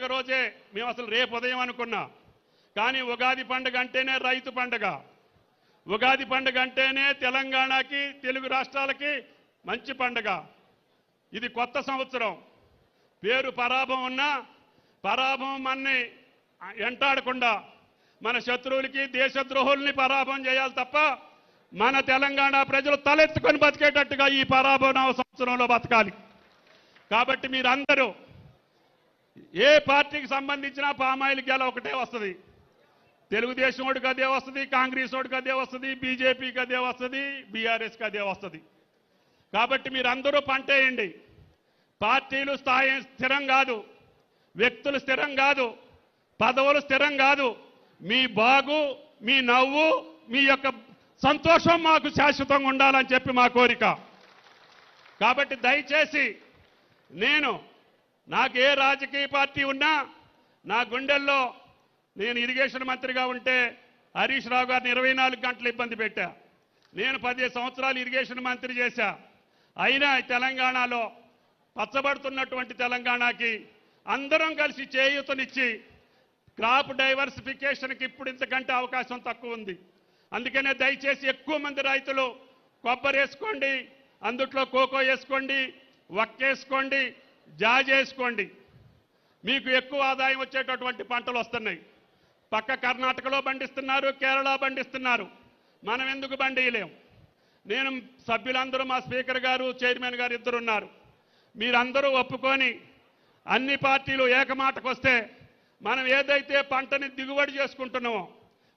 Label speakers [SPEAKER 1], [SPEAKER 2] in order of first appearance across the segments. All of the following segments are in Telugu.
[SPEAKER 1] పండుగ రోజే మేము అసలు రేపు ఉదయం అనుకున్నా. కానీ ఉగాది పండుగ అంటేనే రైతు పండుగ, ఉగాది పండుగ అంటేనే తెలంగాణకి తెలుగు రాష్ట్రాలకి మంచి పండుగ. ఇది కొత్త సంవత్సరం. పేరు పరాభం ఉన్నా పరాభం మన్ని ఎంటాడకుండా మన శత్రువులకి దేశద్రోహుల్ని పరాభం చేయాలి తప్ప మన తెలంగాణ ప్రజలు తలెత్తుకొని బతికేటట్టుగా ఈ పరాభవ సంవత్సరంలో బతకాలి. కాబట్టి మీరందరూ ఏ పార్టీకి సంబంధించిన పామాయిల్ గెల ఒకటే వస్తుంది. తెలుగుదేశం వాడికి అదే వస్తుంది, కాంగ్రెస్ వాడికి అదే వస్తుంది, బీజేపీకి అదే వస్తుంది, బీఆర్ఎస్కి అదే వస్తుంది. కాబట్టి మీరందరూ పంటేయండి. పార్టీలు స్థిరం కాదు, వ్యక్తులు స్థిరం కాదు, పదవులు స్థిరం కాదు. మీ బాగు, మీ నవ్వు, మీ యొక్క సంతోషం మాకు శాశ్వతంగా ఉండాలని చెప్పి మా కోరిక. కాబట్టి దయచేసి నాకు ఏ రాజకీయ పార్టీ ఉన్నా నా గుండెల్లో నేను ఇరిగేషన్ మంత్రిగా ఉంటే హరీష్ రావు గారిని 24 గంటలు ఇబ్బంది పెట్టా. నేను 15 సంవత్సరాలు ఇరిగేషన్ మంత్రి చేశా. అయినా తెలంగాణలో పచ్చబడుతున్నటువంటి తెలంగాణకి అందరం కలిసి చేయూతనిచ్చి క్రాప్ డైవర్సిఫికేషన్కి ఇప్పుడు ఇంతకంటే అవకాశం తక్కువ ఉంది. అందుకనే దయచేసి ఎక్కువ మంది రైతులు కొబ్బరి వేసుకోండి, అందుట్లో కోకో వేసుకోండి, వక్కేసుకోండి, జాజేసుకోండి. మీకు ఎక్కువ ఆదాయం వచ్చేటటువంటి పంటలు వస్తున్నాయి. పక్క కర్ణాటకలో పండిస్తున్నారు, కేరళ పండిస్తున్నారు. మనం ఎందుకు పండియలేం? నేను సభ్యులందరూ, మా స్పీకర్ గారు, చైర్మన్ గారు ఇద్దరు ఉన్నారు. మీరందరూ ఒప్పుకొని అన్ని పార్టీలు ఏకమాటకు వస్తే మనం ఏదైతే పంటని దిగుబడి చేసుకుంటున్నామో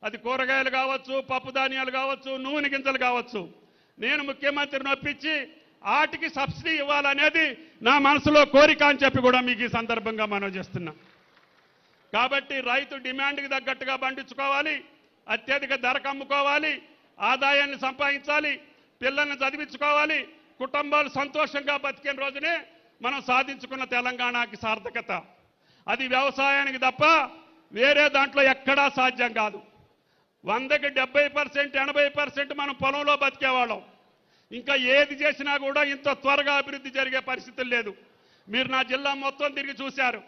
[SPEAKER 1] అది కూరగాయలు కావచ్చు, పప్పు ధాన్యాలు కావచ్చు, నూనె గింజలు కావచ్చు, నేను ముఖ్యమంత్రిని ఒప్పించి వాటికి సబ్సిడీ ఇవ్వాలనేది నా మనసులో కోరిక అని చెప్పి కూడా మీకు ఈ సందర్భంగా మనం చేస్తున్నాం. కాబట్టి రైతు డిమాండ్కి తగ్గట్టుగా పండించుకోవాలి, అత్యధిక ధరకు అమ్ముకోవాలి, ఆదాయాన్ని సంపాదించాలి, పిల్లల్ని చదివించుకోవాలి, కుటుంబాలు సంతోషంగా బతికిన రోజునే మనం సాధించుకున్న తెలంగాణకి సార్థకత. అది వ్యవసాయానికి తప్ప వేరే దాంట్లో ఎక్కడా సాధ్యం కాదు. 100కి 70%, 80% మనం పొలంలో బతికేవాళ్ళం. ఇంకా ఏది చేసినా కూడా ఇంత త్వరగా అభివృద్ధి జరిగే పరిస్థితులు లేదు. మీరు నా జిల్లా మొత్తం తిరిగి చూశారు.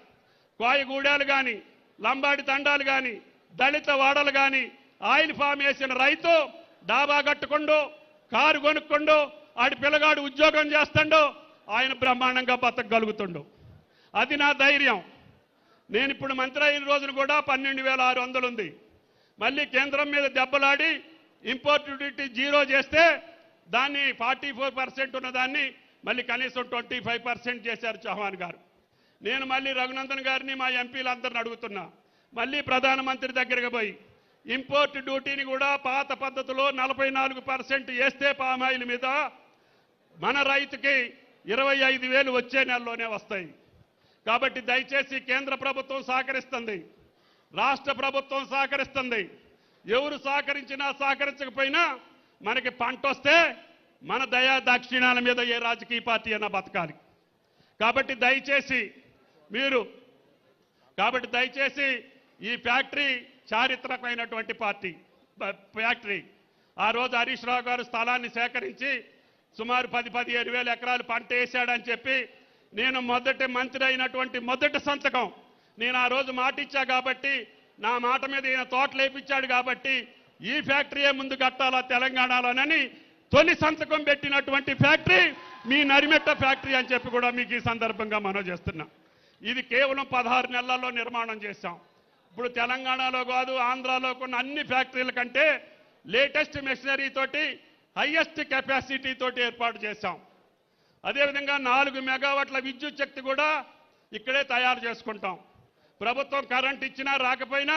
[SPEAKER 1] కోయగూడాలు కానీ, లంబాడి తండాలు కానీ, దళిత వాడలు కానీ, ఆయిల్ ఫామ్ వేసిన రైతు డాబా కట్టుకుండో, కారు కొనుక్కుండో, ఆడి పిల్లగాడు ఉద్యోగం చేస్తుండో, ఆయన బ్రహ్మాండంగా బతకగలుగుతుండో. అది నా ధైర్యం. నేను ఇప్పుడు మంత్రి అయిన రోజులు కూడా 12,600 ఉంది. మళ్ళీ కేంద్రం మీద దెబ్బలాడి ఇంపోర్ట్ డ్యూటీ 0 చేస్తే దాన్ని 44% ఉన్నదాన్ని మళ్ళీ కనీసం 25% చేశారు చౌహాన్ గారు. నేను మళ్ళీ రఘునందన్ గారిని, మా ఎంపీలందరిని అడుగుతున్నా, మళ్ళీ ప్రధానమంత్రి దగ్గరికి పోయి ఇంపోర్ట్ డ్యూటీని కూడా పాత పద్ధతిలో 44% వేస్తే పామాయిల్ మీద మన రైతుకి 25,000 వచ్చే నెలలోనే వస్తాయి. కాబట్టి దయచేసి కేంద్ర ప్రభుత్వం సహకరిస్తుంది, రాష్ట్ర ప్రభుత్వం సహకరిస్తుంది. ఎవరు సహకరించినా సహకరించకపోయినా మనకి పంట వస్తే మన దయా దాక్షిణ్యాల మీద ఏ రాజకీయ పార్టీ అయినా బతకాలి. కాబట్టి దయచేసి ఈ ఫ్యాక్టరీ చారిత్రకమైనటువంటి ఫ్యాక్టరీ. ఆ రోజు హరీష్ రావు గారు స్థలాన్ని సేకరించి సుమారు 10-15 ఎకరాలు పంట వేశాడని చెప్పి నేను మొదటి మంత్రి అయినటువంటి మొదటి సంతకం నేను ఆ రోజు మాట ఇచ్చా. కాబట్టి నా మాట మీద ఈయన తోటలు వేయించాడు. కాబట్టి ఈ ఫ్యాక్టరీయే ముందు కట్టాలా తెలంగాణలోనని తొలి సంతకం పెట్టినటువంటి ఫ్యాక్టరీ మీ నరిమెట్ట ఫ్యాక్టరీ అని చెప్పి కూడా మీకు ఈ సందర్భంగా మనం చేస్తున్నాం. ఇది కేవలం 16 నెలల్లో నిర్మాణం చేశాం. ఇప్పుడు తెలంగాణలో కాదు, ఆంధ్రాలో ఉన్న అన్ని ఫ్యాక్టరీల కంటే లేటెస్ట్ మెషినరీ తోటి, హైయెస్ట్ కెపాసిటీ తోటి ఏర్పాటు చేశాం. అదేవిధంగా 4 మెగావాట్ల విద్యుత్ శక్తి కూడా ఇక్కడే తయారు చేసుకుంటాం. ప్రభుత్వం కరెంట్ ఇచ్చినా రాకపోయినా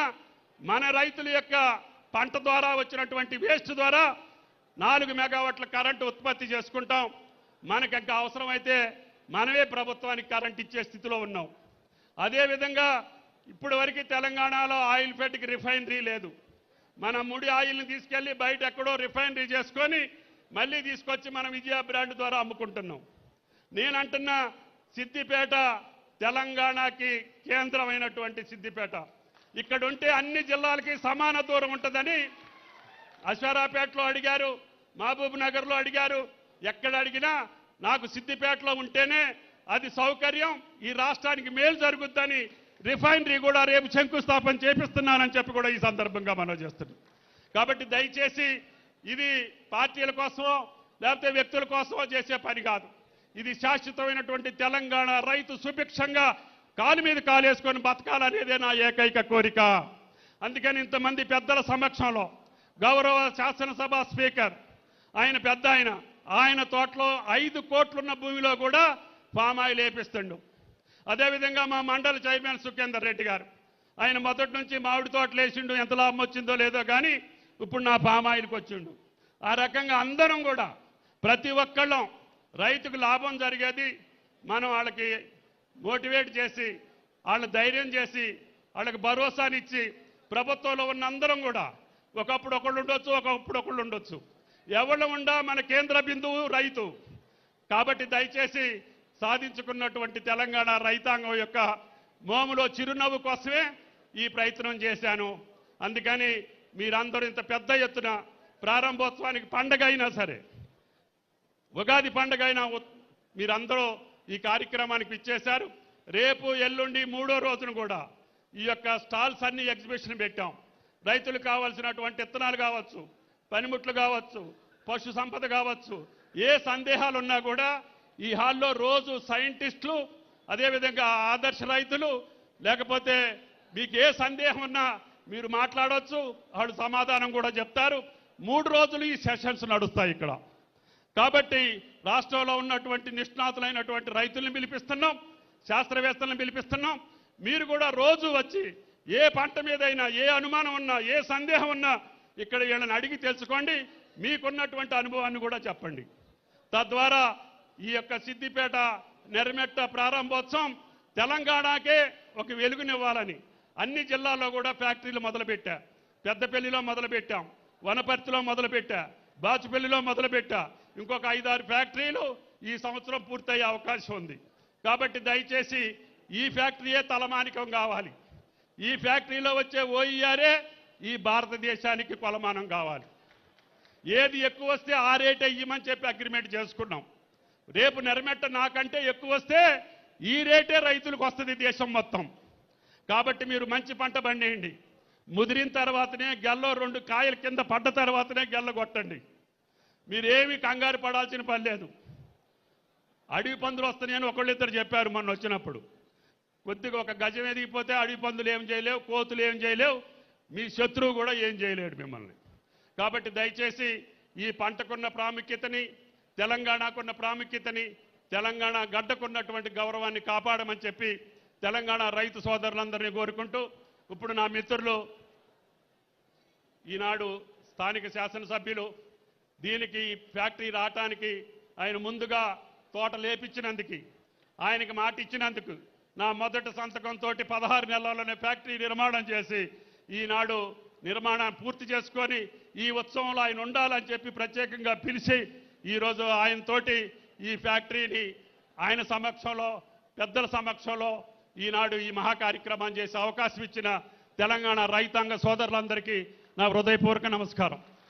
[SPEAKER 1] మన రైతుల యొక్క పంట ద్వారా వచ్చినటువంటి వేస్ట్ ద్వారా 4 మెగావాట్ల కరెంటు ఉత్పత్తి చేసుకుంటాం. మనకి ఇంకా అవసరమైతే మనమే ప్రభుత్వానికి కరెంట్ ఇచ్చే స్థితిలో ఉన్నాం. అదేవిధంగా ఇప్పటి వరకు తెలంగాణలో ఆయిల్ ఫెడ్కి రిఫైనరీ లేదు. మన ముడి ఆయిల్ని తీసుకెళ్లి బయట ఎక్కడో రిఫైనరీ చేసుకొని మళ్ళీ తీసుకొచ్చి మనం విజయ బ్రాండ్ ద్వారా అమ్ముకుంటున్నాం. నేనంటున్నా సిద్దిపేట తెలంగాణకి కేంద్రమైనటువంటి సిద్దిపేట, ఇక్కడ ఉంటే అన్ని జిల్లాలకి సమాన దూరం ఉంటుందని అశ్వారాపేటలో అడిగారు, మహబూబ్ నగర్లో అడిగారు. ఎక్కడ అడిగినా నాకు సిద్దిపేటలో ఉంటేనే అది సౌకర్యం, ఈ రాష్ట్రానికి మేలు జరుగుద్దని రిఫైనరీ కూడా రేపు శంకుస్థాపన చేపిస్తున్నానని చెప్పి కూడా ఈ సందర్భంగా మనం చేస్తున్నాం. కాబట్టి దయచేసి ఇది పార్టీల కోసమో లేకపోతే వ్యక్తుల కోసమో చేసే పని కాదు. ఇది శాశ్వతమైనటువంటి తెలంగాణ రైతు సుభిక్షంగా కాలు మీద కాలేసుకొని బతకాలనేదే నా ఏకైక కోరిక. అందుకని ఇంతమంది పెద్దల సమక్షంలో గౌరవ శాసనసభ స్పీకర్ ఆయన పెద్ద ఆయన తోటలో 5 కోట్లున్న భూమిలో కూడా ఫామ్ ఆయిల్ వేపిస్తుండు. అదేవిధంగా మా మండలి చైర్మన్ సుఖేందర్ రెడ్డి గారు ఆయన మొదటి నుంచి మామిడి తోటలు వేసిండు, ఎంత లాభం వచ్చిందో లేదో కానీ ఇప్పుడు నా ఫామ్ ఆయిల్కి వచ్చిండు. ఆ రకంగా అందరం కూడా ప్రతి ఒక్కళ్ళం రైతుకు లాభం జరిగేది మనం వాళ్ళకి మోటివేట్ చేసి వాళ్ళని ధైర్యం చేసి వాళ్ళకి భరోసానిచ్చి ప్రభుత్వంలో ఉన్న అందరం కూడా ఒకప్పుడు ఒకళ్ళు ఉండొచ్చు, ఒకప్పుడు ఒకళ్ళు ఉండొచ్చు, ఎవరు ఉండా మన కేంద్ర బిందువు రైతు. కాబట్టి దయచేసి సాధించుకున్నటువంటి తెలంగాణ రైతాంగం యొక్క మోములో చిరునవ్వు కోసమే ఈ ప్రయత్నం చేశాను. అందుకని మీరందరూ ఇంత పెద్ద ఎత్తున ప్రారంభోత్సవానికి పండగ అయినా సరే, ఉగాది పండుగ అయినా మీరందరూ ఈ కార్యక్రమానికి ఇచ్చేశారు. రేపు ఎల్లుండి 3వ రోజున కూడా ఈ యొక్క స్టాల్స్ అన్ని ఎగ్జిబిషన్ పెట్టాం. రైతులకు కావాల్సినటువంటి విత్తనాలు కావచ్చు, పనిముట్లు కావచ్చు, పశు సంపద కావచ్చు, ఏ సందేహాలు ఉన్నా కూడా ఈ హాల్లో రోజు సైంటిస్టులు, అదేవిధంగా ఆదర్శ రైతులు, లేకపోతే మీకు ఏ సందేహం ఉన్నా మీరు మాట్లాడవచ్చు, వాళ్ళు సమాధానం కూడా చెప్తారు. 3 రోజులు ఈ సెషన్స్ నడుస్తాయి ఇక్కడ. కాబట్టి రాష్ట్రంలో ఉన్నటువంటి నిష్ణాతులైనటువంటి రైతుల్ని పిలిపిస్తున్నాం, శాస్త్రవేత్తలను పిలిపిస్తున్నాం. మీరు కూడా రోజు వచ్చి ఏ పంట మీదైనా ఏ అనుమానం ఉన్నా ఏ సందేహం ఉన్నా ఇక్కడ వీళ్ళని అడిగి తెలుసుకోండి. మీకున్నటువంటి అనుభవాన్ని కూడా చెప్పండి. తద్వారా ఈ యొక్క సిద్దిపేట నెరమెట్ట ప్రారంభోత్సవం తెలంగాణకే ఒక వెలుగునివ్వాలని అన్ని జిల్లాల్లో కూడా ఫ్యాక్టరీలు మొదలుపెట్టా. పెద్దపల్లిలో మొదలుపెట్టాం, వనపర్తిలో మొదలుపెట్టా, బాచుపల్లిలో మొదలుపెట్టా. ఇంకొక 5-6 ఫ్యాక్టరీలు ఈ సంవత్సరం పూర్తయ్యే అవకాశం ఉంది. కాబట్టి దయచేసి ఈ ఫ్యాక్టరీయే తలమానికం కావాలి. ఈ ఫ్యాక్టరీలో వచ్చే ఓఈఆర్ఏ ఈ భారతదేశానికి కొలమానం కావాలి. ఏది ఎక్కువ వస్తే ఆ రేటే ఇవ్వమని చెప్పి అగ్రిమెంట్ చేసుకున్నాం. రేపు నెరమెట్ట నాకంటే ఎక్కువ వస్తే ఈ రేటే రైతులకు వస్తుంది దేశం మొత్తం. కాబట్టి మీరు మంచి పంట పండేయండి. ముదిరిన తర్వాతనే గెల్లో 2 కాయల కింద పడ్డ తర్వాతనే గెల్ల కొట్టండి. మీరేమీ కంగారు పడాల్సిన పని లేదు. అడవి పందులు వస్తున్నాయని ఒకళ్ళిద్దరు చెప్పారు మొన్న వచ్చినప్పుడు. కొద్దిగా ఒక గజం ఎదిగిపోతే అడవి పందులు ఏం చేయలేవు, కోతులు ఏం చేయలేవు, మీ శత్రువు కూడా ఏం చేయలేడు మిమ్మల్ని. కాబట్టి దయచేసి ఈ పంటకున్న ప్రాముఖ్యతని, తెలంగాణకున్న ప్రాముఖ్యతని, తెలంగాణ గడ్డకున్నటువంటి గౌరవాన్ని కాపాడమని చెప్పి తెలంగాణ రైతు సోదరులందరినీ కోరుకుంటూ, ఇప్పుడు నా మిత్రులు ఈనాడు స్థానిక శాసనసభ్యులు దీనికి ఫ్యాక్టరీ రావటానికి ఆయన ముందుగా తోట లేపించినందుకు, ఆయనకి మాట ఇచ్చినందుకు, నా మొదటి సంతకంతో 16 నెలల్లోనే ఫ్యాక్టరీ నిర్మాణం చేసి ఈనాడు నిర్మాణాన్ని పూర్తి చేసుకొని ఈ ఉత్సవంలో ఆయన ఉండాలని చెప్పి ప్రత్యేకంగా పిలిచి ఈరోజు ఆయనతోటి ఈ ఫ్యాక్టరీని ఆయన సమక్షంలో, పెద్దల సమక్షంలో ఈనాడు ఈ మహా కార్యక్రమం చేసే అవకాశం ఇచ్చిన తెలంగాణ రైతాంగ సోదరులందరికీ నా హృదయపూర్వక నమస్కారం.